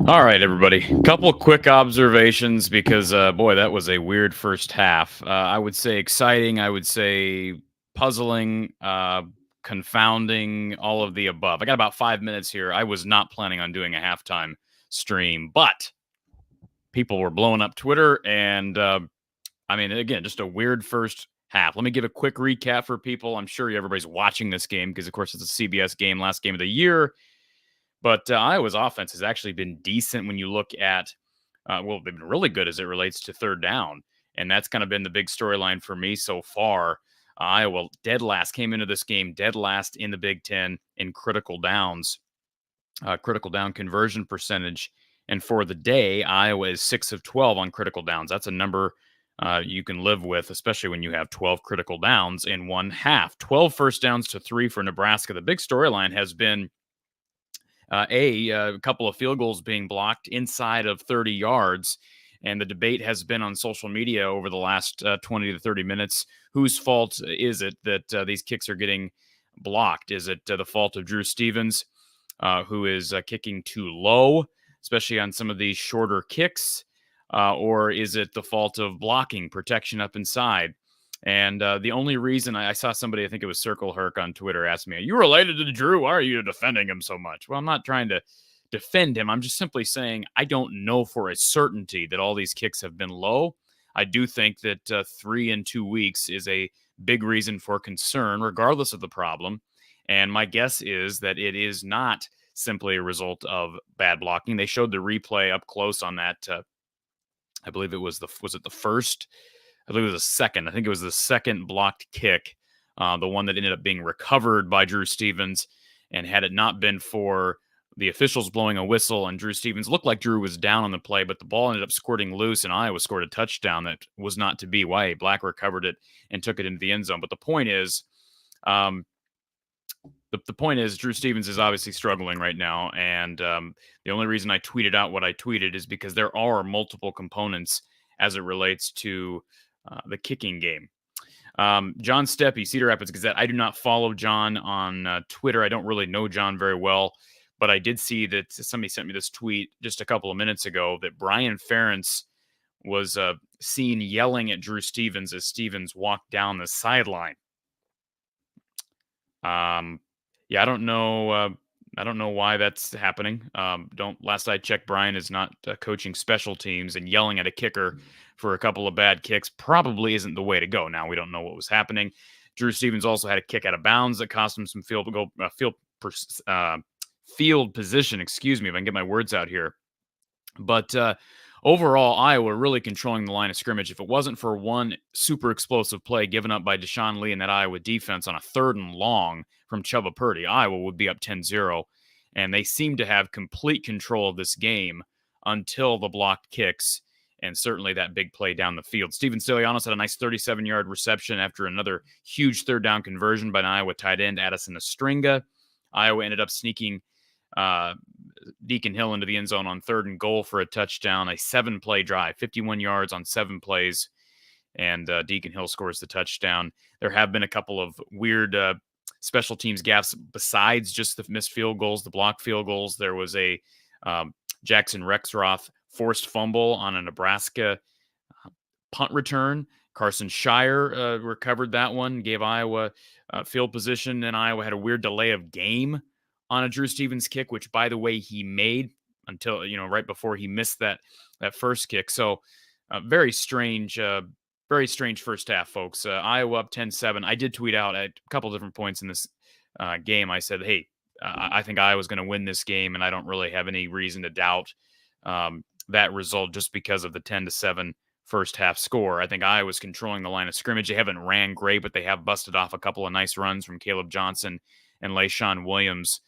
All right, everybody. Couple quick observations because, boy, that was a weird first half. I would say exciting. I would say puzzling, confounding, all of the above. I got about 5 minutes here. I was not planning on doing a halftime stream, but people were blowing up Twitter. And I mean, again, just a weird first half. Let me give a quick recap for people. I'm sure everybody's watching this game because, of course, it's a CBS game, last game of the year. But Iowa's offense has actually been decent when you look at, well, they've been really good as it relates to third down. And that's kind of been the big storyline for me so far. Iowa dead last, came into this game dead last in the Big Ten in critical downs, critical down conversion percentage. And for the day, Iowa is 6 of 12 on critical downs. That's a number you can live with, especially when you have 12 critical downs in one half. 12 first downs to 3 for Nebraska. The big storyline has been a couple of field goals being blocked inside of 30 yards. And the debate has been on social media over the last 20 to 30 minutes. Whose fault is it that these kicks are getting blocked? Is it the fault of Drew Stevens, who is kicking too low, especially on some of these shorter kicks? Or is it the fault of blocking, protection up inside? And the only reason I saw somebody, I think it was Circle Herc on Twitter, ask me, "Are you related to Drew? Why are you defending him so much?" Well, I'm not trying to defend him. I'm just simply saying I don't know for a certainty that all these kicks have been low. I do think that 3 in 2 weeks is a big reason for concern, regardless of the problem. And my guess is that it is not simply a result of bad blocking. They showed the replay up close on that. I believe it was the first? I believe it was the second. I think it was the second blocked kick, the one that ended up being recovered by Drew Stevens. And had it not been for the officials blowing a whistle and Drew Stevens, looked like Drew was down on the play, but the ball ended up squirting loose and Iowa scored a touchdown that was not to be. Wyatt Black recovered it and took it into the end zone. But the point is, the point is, Drew Stevens is obviously struggling right now. And the only reason I tweeted out what I tweeted is because there are multiple components as it relates to the kicking game. John Steppe, Cedar Rapids Gazette. I do not follow John on Twitter. I don't really know John very well, but I did see that somebody sent me this tweet just a couple of minutes ago that Brian Ferentz was seen yelling at Drew Stevens as Stevens walked down the sideline. Yeah, I don't know. I don't know why that's happening. Last I checked, Brian is not coaching special teams, and yelling at a kicker for a couple of bad kicks probably isn't the way to go. Now we don't know what was happening. Drew Stevens also had a kick out of bounds that cost him some field position. Excuse me if I can get my words out here. But overall, Iowa really controlling the line of scrimmage. If it wasn't for one super explosive play given up by Deshaun Lee and that Iowa defense on a 3rd and long from Chubba Purdy, Iowa would be up 10-0. And they seem to have complete control of this game until the blocked kicks and certainly that big play down the field. Steven Stilianos had a nice 37-yard reception after another huge third down conversion by an Iowa tight end, Addison Estringa. Iowa ended up sneaking Deacon Hill into the end zone on 3rd and goal for a touchdown, a 7-play drive, 51 yards on 7 plays, and Deacon Hill scores the touchdown. There have been a couple of weird special teams gaffes besides just the missed field goals, the blocked field goals. There was a Jackson Rexroth forced fumble on a Nebraska punt return. Carson Shire recovered that one, gave Iowa field position, and Iowa had a weird delay of game on a Drew Stevens kick, which, by the way, he made until, right before he missed that first kick. So very strange first half, folks. Iowa up 10-7. I did tweet out at a couple different points in this game. I said, hey, I think Iowa's going to win this game, and I don't really have any reason to doubt that result just because of the 10-7 first half score. I think Iowa's controlling the line of scrimmage. They haven't ran great, but they have busted off a couple of nice runs from Caleb Johnson and Layshawn Williams.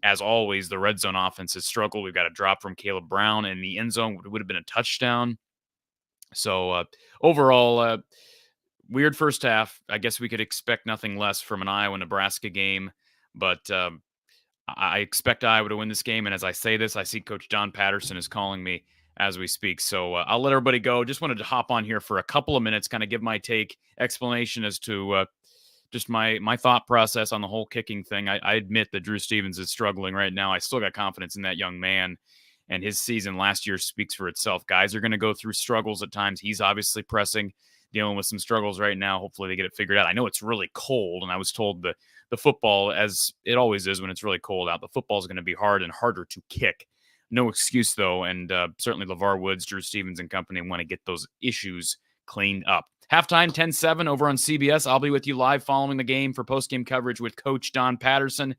As always, the red zone offense has struggled. We've got a drop from Caleb Brown in the end zone. Would have been a touchdown. So overall, weird first half. I guess we could expect nothing less from an Iowa-Nebraska game, but I expect Iowa to win this game. And as I say this, I see Coach Don Patterson is calling me as we speak. So I'll let everybody go. Just wanted to hop on here for a couple of minutes, kind of give my explanation as to just my thought process on the whole kicking thing. I admit that Drew Stevens is struggling right now. I still got confidence in that young man. and his season last year speaks for itself. Guys are going to go through struggles at times. He's obviously pressing, dealing with some struggles right now. Hopefully they get it figured out. I know it's really cold, and I was told the football, as it always is when it's really cold out, the football is going to be hard and harder to kick. No excuse, though, and certainly LeVar Woods, Drew Stevens, and company want to get those issues cleaned up. Halftime, 10-7 over on CBS. I'll be with you live following the game for postgame coverage with Coach Don Patterson.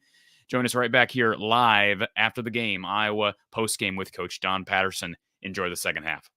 Join us right back here live after the game, Iowa postgame with Coach Don Patterson. Enjoy the second half.